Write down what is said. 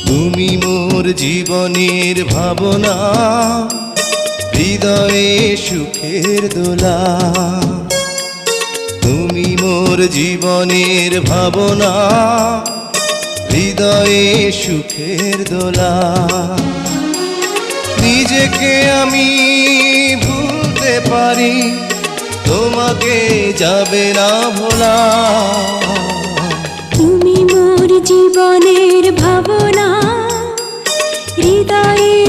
তুমি মোর জীবনের ভাবনা, হৃদয়ে সুখের দোলা। তুমি মোর জীবনের ভাবনা, হৃদয়ে সুখের দোলা। নিজেকে আমি ভুলতে পারি, তোমাকে যাবে না ভোলা। তুমি মোর জীবনের ভাবনা, হৃদয়ে